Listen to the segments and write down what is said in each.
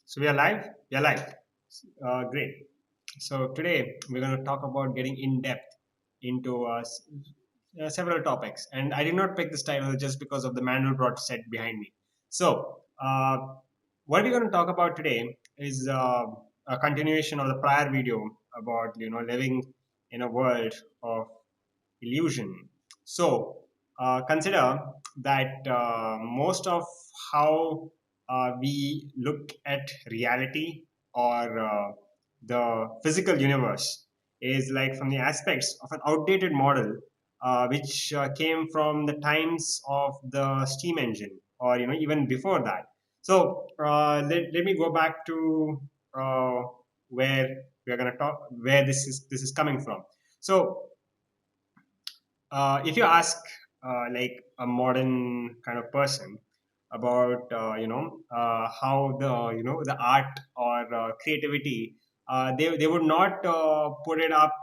So we are live? We are live. Great. So today we're going to talk about getting in depth into several topics. And I did not pick this title just because of the manual brought set behind me. So what we're going to talk about today is a continuation of the prior video about living in a world of illusion. So consider that most of how we look at reality or the physical universe is like from the aspects of an outdated model which came from the times of the steam engine or even before that. So let me go back to uh, where we're going to talk where this is coming from. So if you ask like a modern kind of person about how the art or creativity, they would not put it up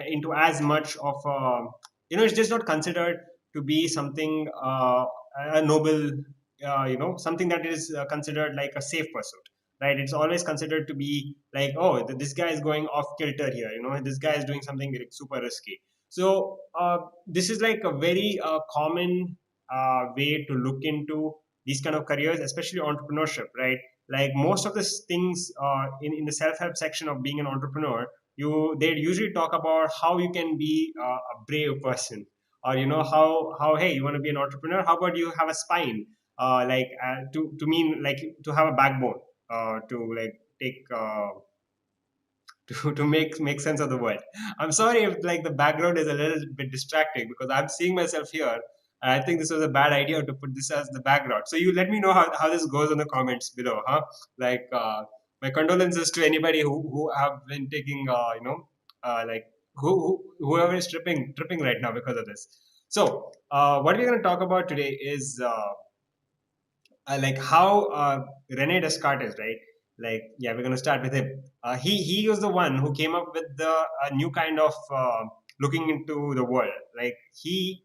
into as much of it's just not considered to be something a noble, something that is considered like a safe pursuit, right? It's always considered to be like, oh, this guy is going off kilter here, this guy is doing something like super risky. So this is like a very common way to look into these kind of careers, especially entrepreneurship, right? Like most of the things in the self-help section of being an entrepreneur, they usually talk about how you can be a brave person, or how, hey, you want to be an entrepreneur, how about you have a spine, to mean like to have a backbone, to like take to make sense of the world. I'm sorry if like the background is a little bit distracting because I'm seeing myself here. And I think this was a bad idea to put this as the background. So you let me know how this goes in the comments below, huh? Like my condolences to anybody who have been taking like whoever is tripping right now because of this. So what we're going to talk about today is like how Rene Descartes, right? Like, yeah, we're gonna start with him. He was the one who came up with the new kind of looking into the world. Like he's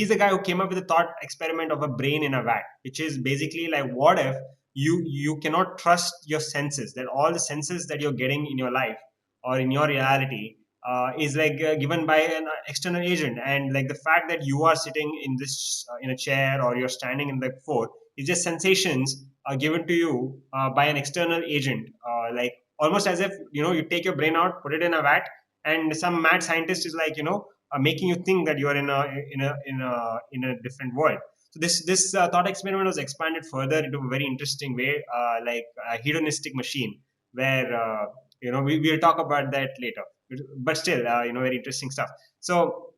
the guy who came up with the thought experiment of a brain in a vat, which is basically like, what if you cannot trust your senses, that all the senses that you're getting in your life or in your reality is like given by an external agent, and like the fact that you are sitting in this in a chair or you're standing in the fort, it's just sensations given to you by an external agent, like almost as if you take your brain out, put it in a vat, and some mad scientist is like making you think that you are in a different world. So this thought experiment was expanded further into a very interesting way, like a hedonistic machine, where we'll talk about that later. But still, very interesting stuff. So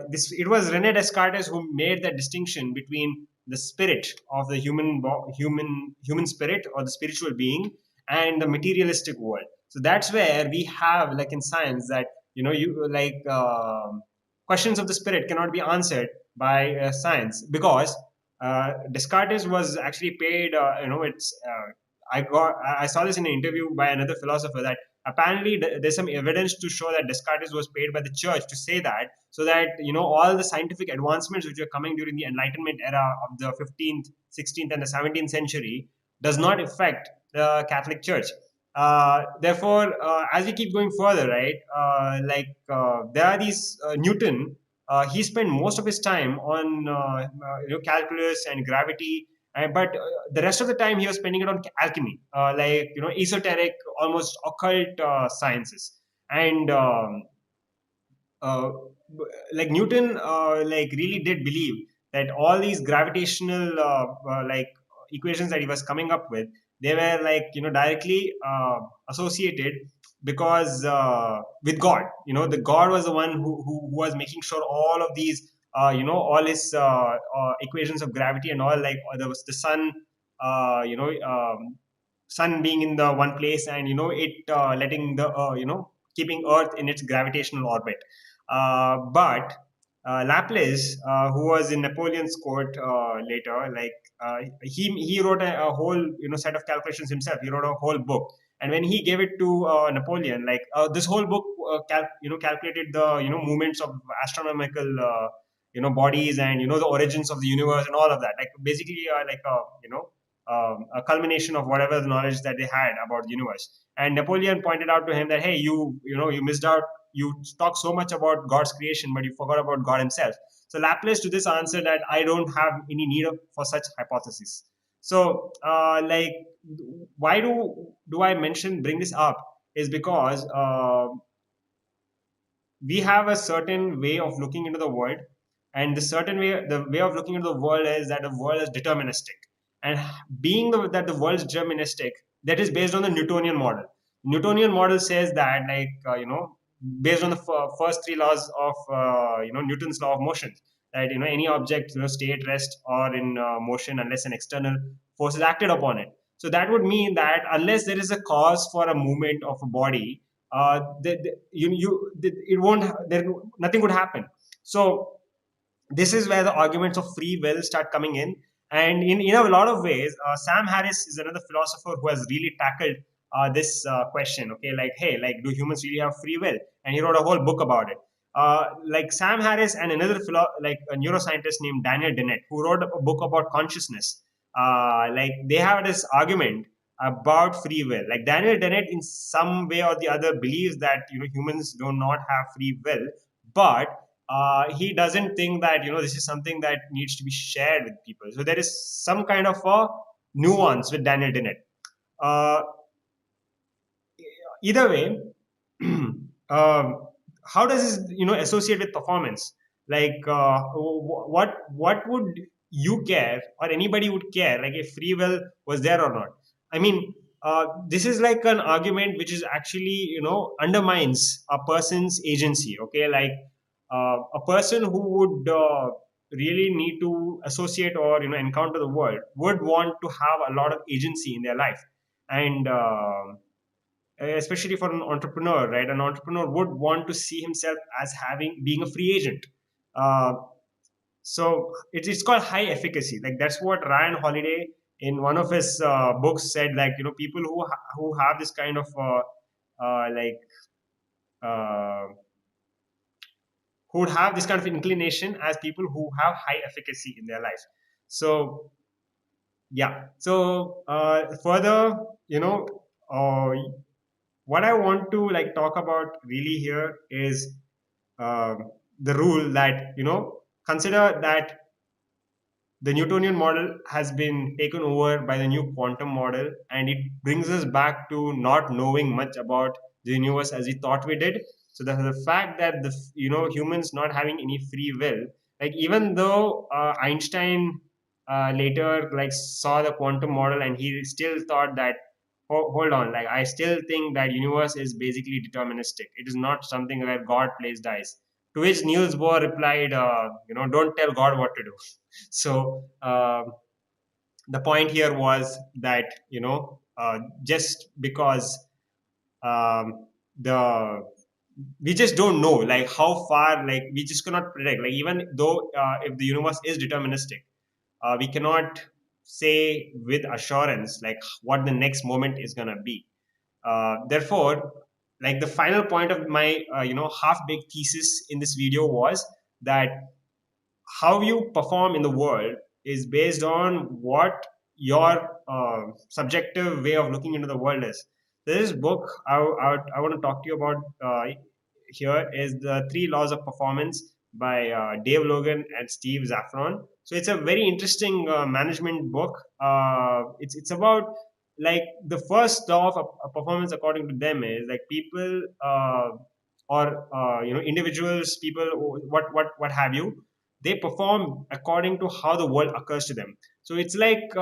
this it was Rene Descartes who made that distinction between the spirit of the human spirit or the spiritual being and the materialistic world. So that's where we have, like in science, that you like questions of the spirit cannot be answered by science, because Descartes was actually paid. It's I saw this in an interview by another philosopher that apparently there's some evidence to show that Descartes was paid by the church to say that, so that all the scientific advancements which were coming during the Enlightenment era of the 15th, 16th, and the 17th century does not affect the Catholic Church. Therefore, as we keep going further, right, there are these Newton. He spent most of his time on calculus and gravity, but the rest of the time he was spending it on alchemy, like esoteric, almost occult sciences. And uh, like Newton, like really did believe that all these gravitational like equations that he was coming up with, they were like directly associated, because with God. The God was the one who was making sure all of these all his equations of gravity and all, like there was the sun, sun being in the one place, and it letting the keeping earth in its gravitational orbit. But Laplace, who was in Napoleon's court later, like he wrote a whole set of calculations himself. He wrote a whole book, and when he gave it to Napoleon, like this whole book calculated the movements of astronomical bodies, and the origins of the universe and all of that. Like basically like a a culmination of whatever the knowledge that they had about the universe. And Napoleon pointed out to him that, hey, you missed out. You talk so much about God's creation, but you forgot about God Himself. So Laplace to this answer that I don't have any need for such hypothesis. So, why do I bring this up? Is because we have a certain way of looking into the world, and the way of looking into the world is that the world is deterministic, and that the world is deterministic, that is based on the Newtonian model. Newtonian model says that, based on the first three laws of Newton's law of motion, that any object, stay at rest or in motion unless an external force is acted upon it. So that would mean that unless there is a cause for a movement of a body, it won't there nothing would happen. So this is where the arguments of free will start coming in. And in a lot of ways, Sam Harris is another philosopher who has really tackled this question. Okay, like, hey, like, do humans really have free will? And he wrote a whole book about it. Like Sam Harris and another a neuroscientist named Daniel Dennett, who wrote a book about consciousness. Like, they have this argument about free will. Like, Daniel Dennett, in some way or the other, believes that humans do not have free will, but he doesn't think that this is something that needs to be shared with people. So there is some kind of a nuance with Daniel Dennett. Uh, Either way, how does this associate with performance? Like, what would you care, or anybody would care, like, if free will was there or not? I mean, this is like an argument which is actually undermines a person's agency. Okay, like, a person who would really need to associate or encounter the world would want to have a lot of agency in their life. And especially for an entrepreneur, right? An entrepreneur would want to see himself as having being a free agent. Uh, so it's called high efficacy. Like, that's what Ryan Holiday in one of his books said. Like, people who have this kind of like uh, who would have this kind of inclination as people who have high efficacy in their life. So yeah. So further, uh, what I want to like talk about really here is the rule that consider that the Newtonian model has been taken over by the new quantum model, and it brings us back to not knowing much about the universe as we thought we did. So the fact that humans not having any free will, like, even though Einstein later like saw the quantum model, and he still thought that, hold on, like, I still think that universe is basically deterministic. It is not something where God plays dice. To which Niels Bohr replied, don't tell God what to do. So the point here was that just because the we just don't know, like, how far, like, we just cannot predict, like, even though if the universe is deterministic, we cannot say with assurance like what the next moment is going to be. Therefore, like, the final point of my half baked thesis in this video was that how you perform in the world is based on what your subjective way of looking into the world is. This book I want to talk to you about here is the Three Laws of Performance by Dave Logan and Steve Zaffron. So it's a very interesting management book. It's about, like, the first law of a performance according to them is like people or individuals, people, what have you, they perform according to how the world occurs to them. So it's like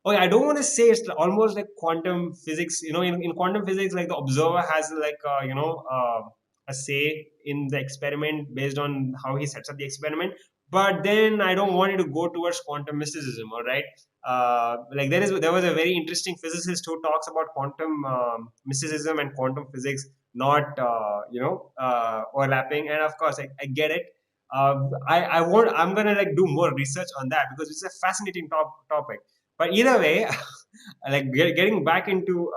okay, I don't want to say it's almost like quantum physics. In quantum physics, like, the observer has like a say in the experiment based on how he sets up the experiment. But then I don't want you to go towards quantum mysticism. All right, like, there was a very interesting physicist who talks about quantum mysticism and quantum physics not overlapping. And of course, I get it. I'm gonna like do more research on that because it's a fascinating topic. But either way, like, getting back into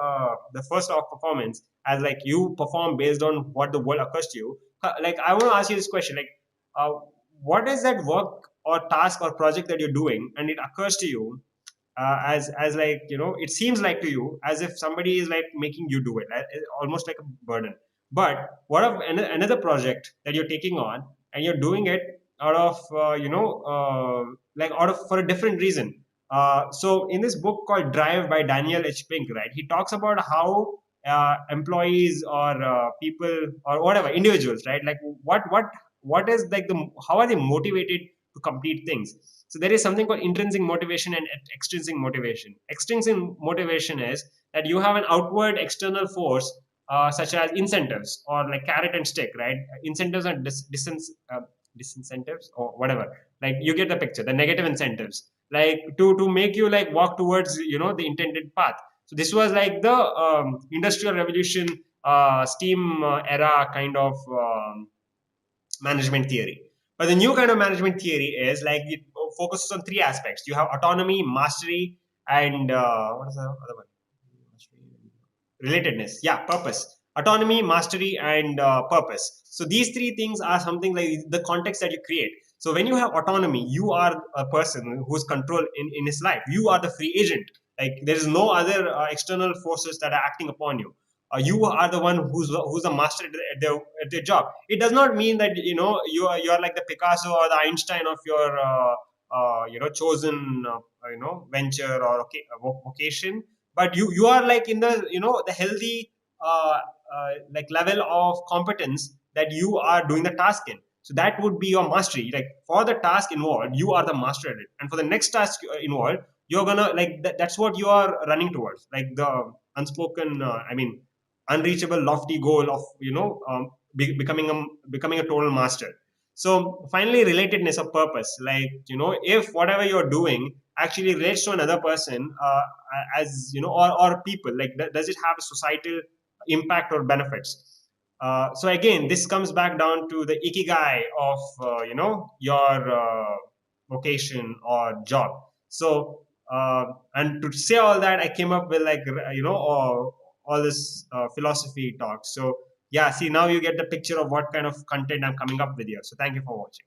the first law of performance, as like you perform based on what the world occurs to you. Like, I want to ask you this question: like, uh, what is that work or task or project that you're doing, and it occurs to you as like, it seems like to you as if somebody is like making you do it, almost like a burden. But what of another project that you're taking on, and you're doing it out of like out of for a different reason. So in this book called Drive by Daniel H. Pink, right, he talks about how employees or people or whatever individuals, right, like what is like the how are they motivated to complete things. So there is something called intrinsic motivation and extrinsic motivation. Extrinsic motivation is that you have an outward external force, such as incentives or like carrot and stick, right? Incentives and disincentives or whatever. Like you get the picture. The negative incentives, like to make you like walk towards the intended path. So this was like the industrial revolution, steam era kind of management theory. But the new kind of management theory is like it focuses on three aspects. You have autonomy, mastery, and what is the other one? Relatedness. Yeah, purpose. Autonomy, mastery, and purpose. So these three things are something like the context that you create. So when you have autonomy, you are a person who's control in his life. You are the free agent. Like there is no other external forces that are acting upon you. You are the one who's a master at their job. It does not mean that you are like the Picasso or the Einstein of your chosen venture or vocation. But you are like in the the healthy like level of competence that you are doing the task in. So that would be your mastery. Like for the task involved, you are the master at it, and for the next task involved, you're gonna like that's what you are running towards, like the unspoken I mean unreachable lofty goal of becoming a total master. So finally, relatedness of purpose, like if whatever you're doing actually relates to another person, as or people, like does it have a societal impact or benefits. So again, this comes back down to the ikigai of your vocation or job. So and to say all that, I came up with like all this philosophy talk. So yeah, see, now you get the picture of what kind of content I'm coming up with here. So thank you for watching.